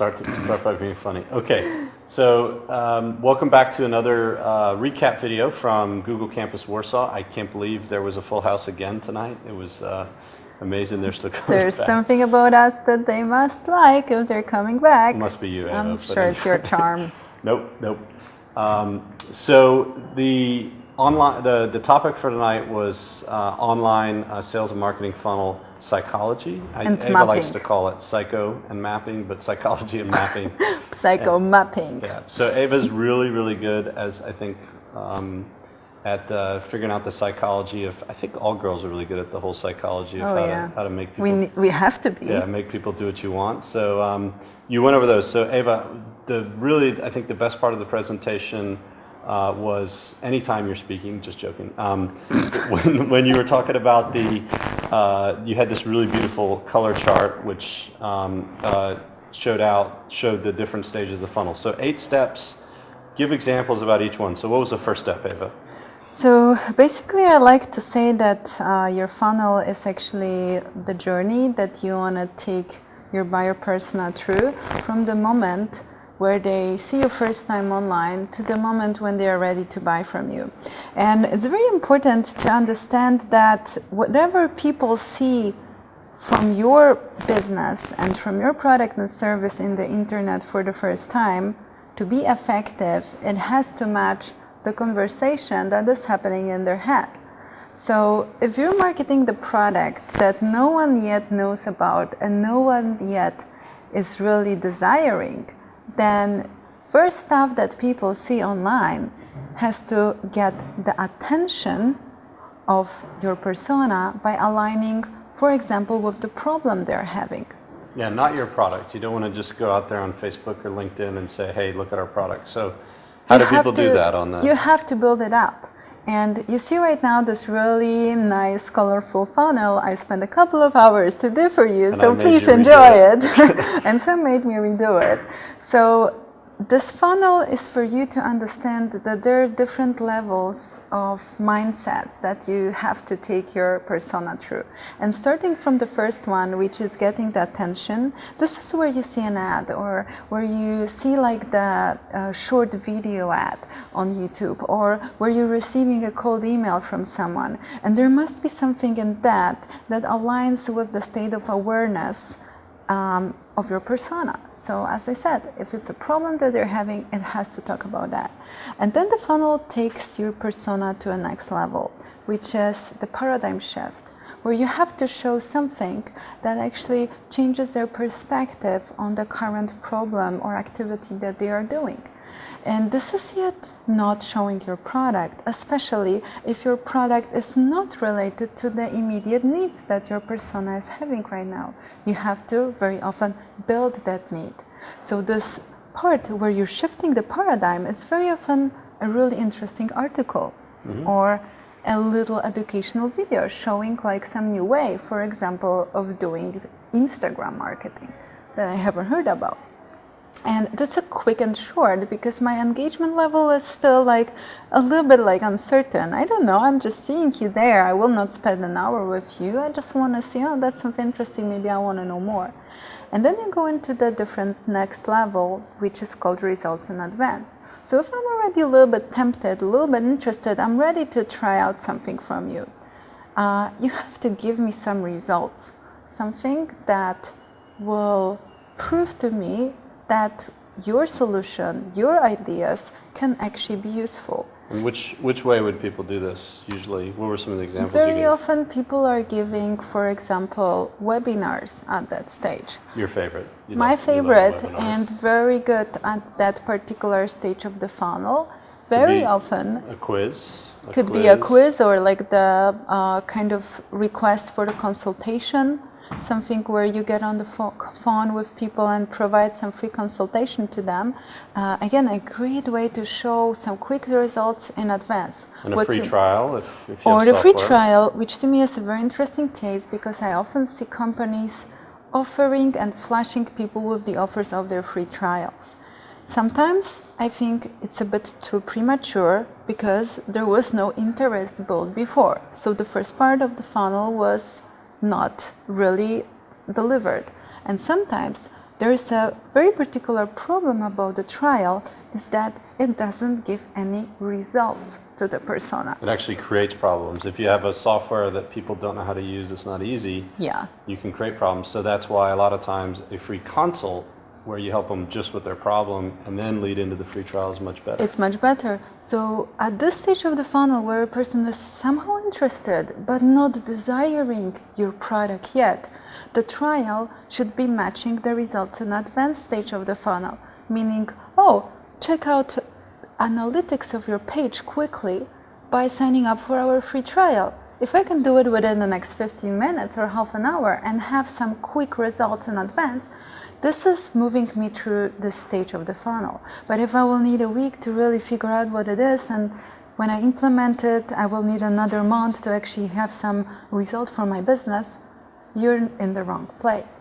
Start by being funny. Okay, so welcome back to another recap video from Google Campus Warsaw. I can't believe there was a full house again tonight. It was amazing. They're still coming There's back. something about us that they must like if they're coming back. It must be you, Ava. I'm sure it's your charm. Nope. So the online, the topic for tonight was online sales and marketing funnel psychology. Ava likes to call it psycho and mapping, but psychology and mapping. Psycho mapping. Yeah. So Ava's really good, as I think, at figuring out the psychology of. I think all girls are really good at the whole psychology of how to make people. We have to be. Yeah, make people do what you want. So you went over those. So Ava, I think the best part of the presentation was anytime you're speaking. Just joking. When you were talking about you had this really beautiful color chart which showed the different stages of the funnel. So 8 steps. Give examples about each one. So what was the first step, Ava? So basically, I like to say that your funnel is actually the journey that you want to take your buyer persona through from the moment where they see you first time online to the moment when they are ready to buy from you. And it's very important to understand that whatever people see from your business and from your product and service in the internet for the first time, to be effective, it has to match the conversation that is happening in their head. So if you're marketing the product that no one yet knows about and no one yet is really desiring, then first stuff that people see online has to get the attention of your persona by aligning, for example, with the problem they're having. Yeah, not your product. You don't want to just go out there on Facebook or LinkedIn and say, hey, look at our product. So how do people do that on that? You have to build it up. And you see right now this really nice, colorful funnel I spent a couple of hours to do for you, so please enjoy it. And some made me redo it. So this funnel is for you to understand that there are different levels of mindsets that you have to take your persona through. And starting from the first one, which is getting the attention, this is where you see an ad or where you see like the short video ad on YouTube or where you're receiving a cold email from someone. And there must be something in that aligns with the state of awareness of your persona. So as I said, if it's a problem that they're having, it has to talk about that. And then the funnel takes your persona to a next level, which is the paradigm shift, where you have to show something that actually changes their perspective on the current problem or activity that they are doing. And this is yet not showing your product, especially if your product is not related to the immediate needs that your persona is having right now. You have to very often build that need. So this part where you're shifting the paradigm is very often a really interesting article or a little educational video showing like some new way, for example, of doing Instagram marketing that I haven't heard about. And that's a quick and short because my engagement level is still like a little bit like uncertain. I don't know, I'm just seeing you there. I will not spend an hour with you. I just want to see, oh, that's something interesting. Maybe I want to know more. And then you go into the different next level, which is called results in advance. So if I'm already a little bit tempted, a little bit interested, I'm ready to try out something from you. You have to give me some results, something that will prove to me that your solution, your ideas can actually be useful. And which way would people do this usually? What were some of the examples Very you gave? often people are giving, for example, webinars at that stage. Your favorite? My favorite and very good at that particular stage of the funnel. Very often. A quiz? Could be a quiz or like the kind of request for the consultation. Something where you get on the phone with people and provide some free consultation to them. Again, a great way to show some quick results in advance. And a free trial if you have or the software. Free trial, which to me is a very interesting case because I often see companies offering and flashing people with the offers of their free trials. Sometimes I think it's a bit too premature because there was no interest built before. So the first part of the funnel was not really delivered. And sometimes there is a very particular problem about the trial, is that it doesn't give any results to the persona. It actually creates problems. If you have a software that people don't know how to use, it's not easy, Yeah. you can create problems. So that's why a lot of times a free consult where you help them just with their problem and then lead into the free trial is much better. It's much better. So at this stage of the funnel where a person is somehow interested but not desiring your product yet, the trial should be matching the results in advanced stage of the funnel. Meaning, oh, check out analytics of your page quickly by signing up for our free trial. If I can do it within the next 15 minutes or half an hour and have some quick results in advance, this is moving me through this stage of the funnel. But if I will need a week to really figure out what it is, and when I implement it, I will need another month to actually have some result for my business, you're in the wrong place.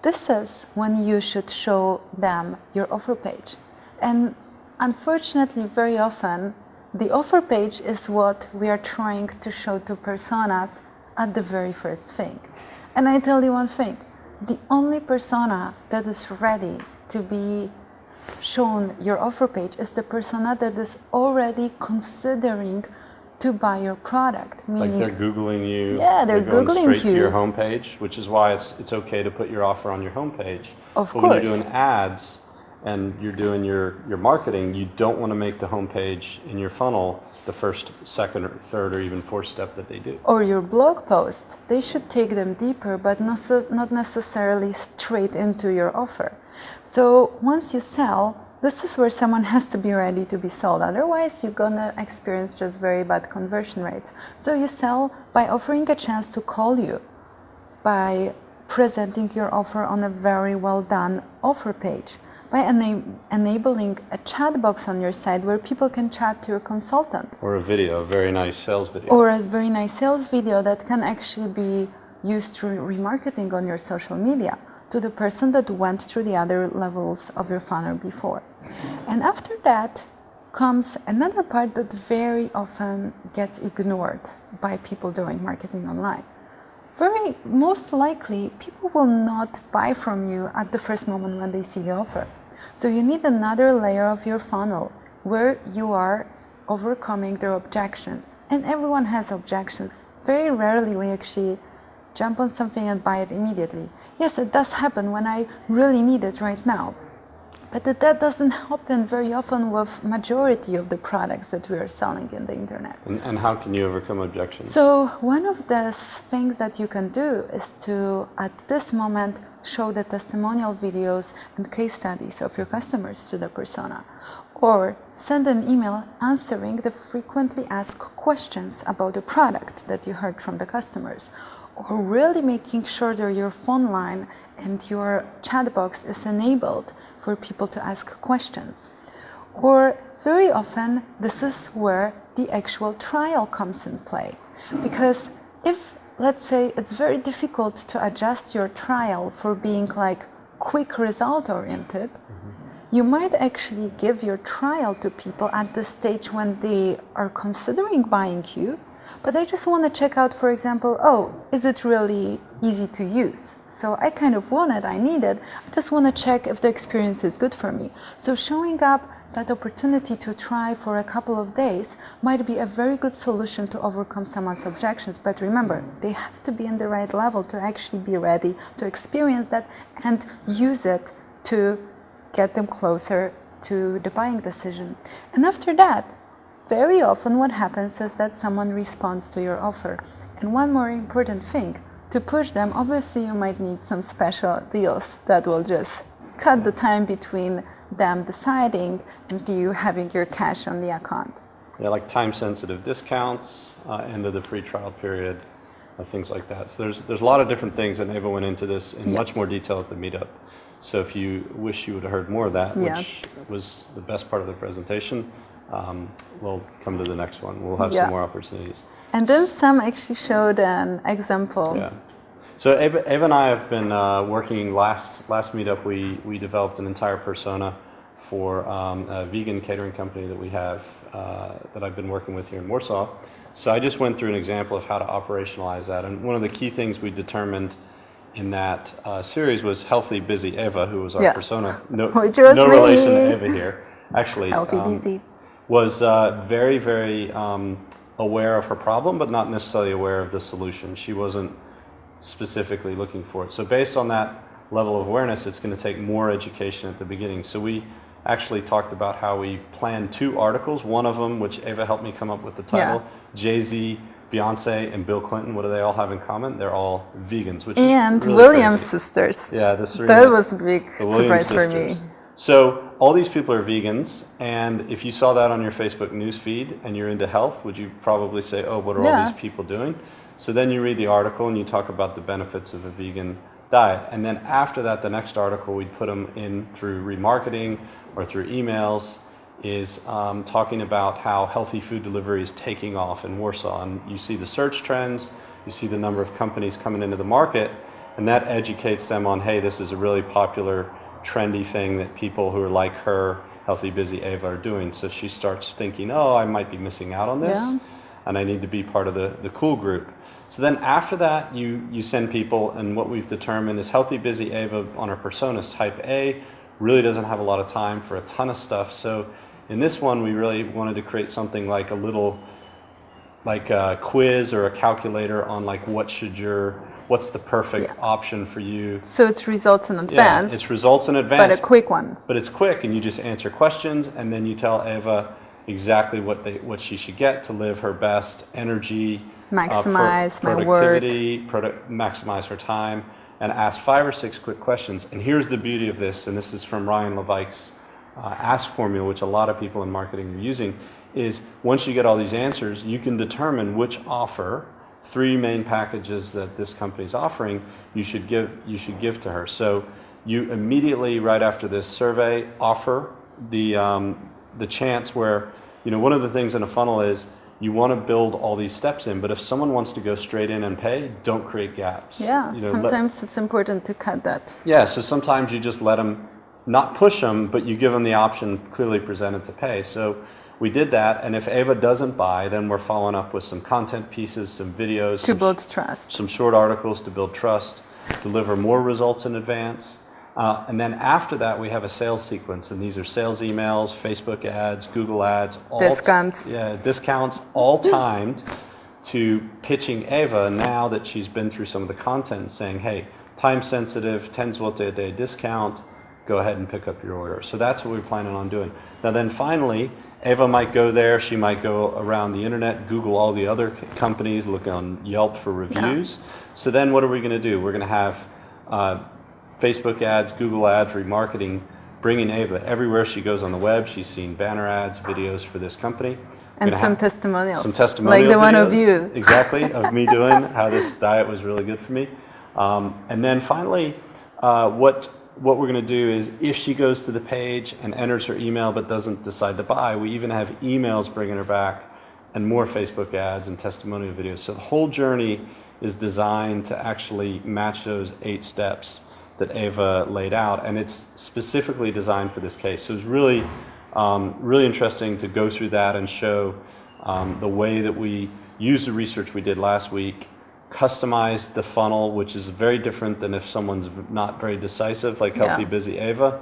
This is when you should show them your offer page. And unfortunately, very often, the offer page is what we are trying to show to personas at the very first thing. And I tell you one thing, the only persona that is ready to be shown your offer page is the persona that is already considering to buy your product. Meaning, like they're Googling you. Yeah, they're going Googling straight you. to your homepage, which is why it's okay to put your offer on your homepage. Of but course. when you're doing ads and you're doing your marketing, you don't want to make the homepage in your funnel the first, second, or third, or even fourth step that they do. Or your blog posts. They should take them deeper, but not necessarily straight into your offer. So once you sell, this is where someone has to be ready to be sold. Otherwise, you're gonna experience just very bad conversion rates. So you sell by offering a chance to call you, by presenting your offer on a very well done offer page, by enabling a chat box on your site where people can chat to your consultant. Or a video, a very nice sales video. Or a very nice sales video that can actually be used through remarketing on your social media to the person that went through the other levels of your funnel before. And after that comes another part that very often gets ignored by people doing marketing online. Very most likely, people will not buy from you at the first moment when they see the offer. So you need another layer of your funnel where you are overcoming their objections. And everyone has objections. Very rarely we actually jump on something and buy it immediately. Yes, it does happen when I really need it right now. But that doesn't happen very often with majority of the products that we are selling in the internet. And how can you overcome objections? So one of the things that you can do is to, at this moment, show the testimonial videos and case studies of your customers to the persona. Or send an email answering the frequently asked questions about the product that you heard from the customers. Or really making sure that your phone line and your chat box is enabled for people to ask questions. Or very often, this is where the actual trial comes in play. Because if, let's say, it's very difficult to adjust your trial for being like quick result oriented, you might actually give your trial to people at the stage when they are considering buying you, but I just want to check out, for example, oh, is it really easy to use? So I kind of want it, I need it. I just want to check if the experience is good for me. So showing up that opportunity to try for a couple of days might be a very good solution to overcome someone's objections. But remember, they have to be in the right level to actually be ready to experience that and use it to get them closer to the buying decision. And after that, very often what happens is that someone responds to your offer. And one more important thing, to push them, obviously you might need some special deals that will just cut the time between them deciding and you having your cash on the account. Yeah, like time-sensitive discounts, end of the free trial period, things like that. So there's a lot of different things, and Eva went into this in much more detail at the meetup. So if you wish you would have heard more of that, which was the best part of the presentation, we'll come to the next one. We'll have some more opportunities. And then Sam actually showed an example. Yeah. So Eva and I have been working, last meetup, we developed an entire persona for a vegan catering company that we have, that I've been working with here in Warsaw. So I just went through an example of how to operationalize that. And one of the key things we determined in that series was Healthy Busy Eva, who was our Yeah. persona. No, Which was no me. relation to Eva here. Actually, Healthy, busy. was very, very aware of her problem, but not necessarily aware of the solution. She wasn't specifically looking for it. So based on that level of awareness, it's going to take more education at the beginning. So we actually talked about how we planned 2 articles. One of them, which Eva helped me come up with the title, Jay-Z, Beyonce, and Bill Clinton. What do they all have in common? They're all vegans, which and is really Williams crazy. sisters. Yeah, that was a big surprise for me. So all these people are vegans, and if you saw that on your Facebook news feed and you're into health, would you probably say, oh, what are all these people doing? So then you read the article and you talk about the benefits of a vegan diet. And then after that, the next article we'd put them in through remarketing or through emails is talking about how healthy food delivery is taking off in Warsaw. And you see the search trends, you see the number of companies coming into the market, and that educates them on, hey, this is a really popular, trendy thing that people who are like her, Healthy Busy Eva, are doing. So she starts thinking, oh, I might be missing out on this, and I need to be part of the cool group. So then after that, you send people, and what we've determined is Healthy Busy Eva on her personas type A really doesn't have a lot of time for a ton of stuff. So in this one, we really wanted to create something like a little, like a quiz or a calculator on like what's the perfect option for you. So it's results in advance. Yeah, it's results in advance. But a quick one. But it's quick, and you just answer questions, and then you tell Eva exactly what she should get to live her best energy, maximize my productivity, maximize her time, and ask 5 or 6 quick questions. And here's the beauty of this, and this is from Ryan Levike's ask formula, which a lot of people in marketing are using, is once you get all these answers, you can determine which offer, 3 main packages that this company is offering, you should give to her. So you immediately, right after this survey, offer the chance where, one of the things in a funnel is you want to build all these steps in, but if someone wants to go straight in and pay, don't create gaps. Yeah, sometimes it's important to cut that. Yeah, so sometimes you just let them, not push them, but you give them the option clearly presented to pay. So we did that, and if Eva doesn't buy, then we're following up with some content pieces, some videos. To build trust. Some short articles to build trust, deliver more results in advance. And then after that, we have a sales sequence, and these are sales emails, Facebook ads, Google ads, discounts. Discounts, all timed to pitching Eva now that she's been through some of the content, saying, hey, time sensitive, 10 zloty a day discount, go ahead and pick up your order. So that's what we're planning on doing. Now then finally, Eva might go there, she might go around the internet, Google all the other companies, look on Yelp for reviews. Yeah. So then what are we going to do? We're going to have Facebook ads, Google ads, remarketing, bringing Eva everywhere she goes on the web. She's seen banner ads, videos for this company. And some testimonials. Some testimonials. Like the one of you. Exactly, of me doing how this diet was really good for me. And then finally, what we're going to do is if she goes to the page and enters her email but doesn't decide to buy, we even have emails bringing her back and more Facebook ads and testimonial videos. So the whole journey is designed to actually match those 8 steps that Eva laid out, and it's specifically designed for this case. So it's really, really interesting to go through that and show the way that we use the research we did last week, customize the funnel, which is very different than if someone's not very decisive, like Healthy Busy Eva,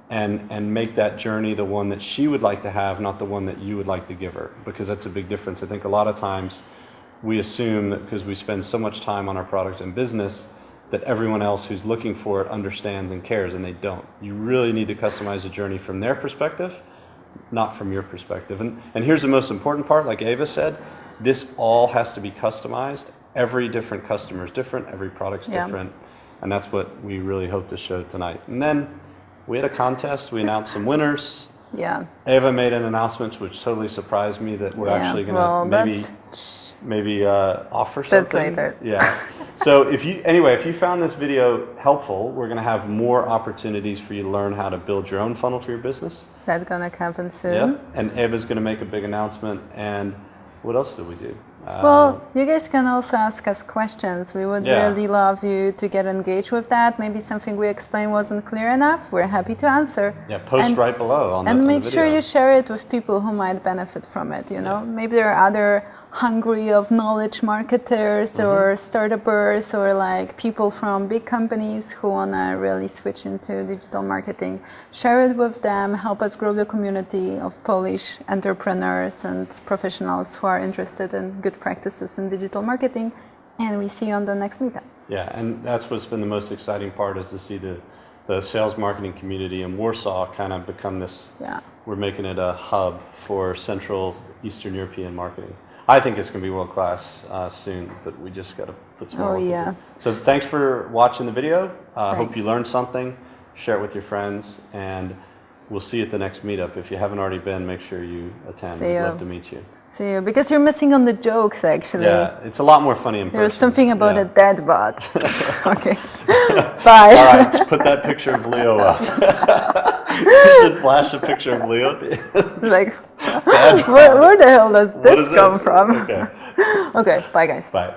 and make that journey the one that she would like to have, not the one that you would like to give her, because that's a big difference. I think a lot of times we assume that because we spend so much time on our product and business, that everyone else who's looking for it understands and cares, and they don't. You really need to customize the journey from their perspective, not from your perspective. And here's the most important part, like Eva said, this all has to be customized. Every different customer is different, every product's different, and that's what we really hope to show tonight. And then we had a contest, we announced some winners. Yeah. Eva made an announcement which totally surprised me that we're actually going to maybe offer something. That's later. Yeah. So if you found this video helpful, we're going to have more opportunities for you to learn how to build your own funnel for your business. That's going to happen soon. Yeah. And Eva's going to make a big announcement. And what else did we do? Well, you guys can also ask us questions. We would really love you to get engaged with that. Maybe something we explained wasn't clear enough. We're happy to answer. Yeah, post right below on the video. And make sure you share it with people who might benefit from it. Maybe there are other hungry of knowledge marketers or startuppers or like people from big companies who want to really switch into digital marketing, share it with them, help us grow the community of Polish entrepreneurs and professionals who are interested in good practices in digital marketing. And we see you on the next meetup. Yeah, and that's what's been the most exciting part, is to see the sales marketing community in Warsaw kind of become this, we're making it a hub for Central Eastern European marketing. I think it's going to be world class soon, but we just got to put some more work into it. So thanks for watching the video. Hope you learned something. Share it with your friends, and we'll see you at the next meetup. If you haven't already been, make sure you attend. We'd love to meet you. See you, because you're missing on the jokes, actually. Yeah, it's a lot more funny in person. There's something about a dead bot. Okay. Bye. All right, let's put that picture of Leo up. You should flash a picture of Leo. Like, where the hell does this come from? Okay. Okay, bye guys. Bye.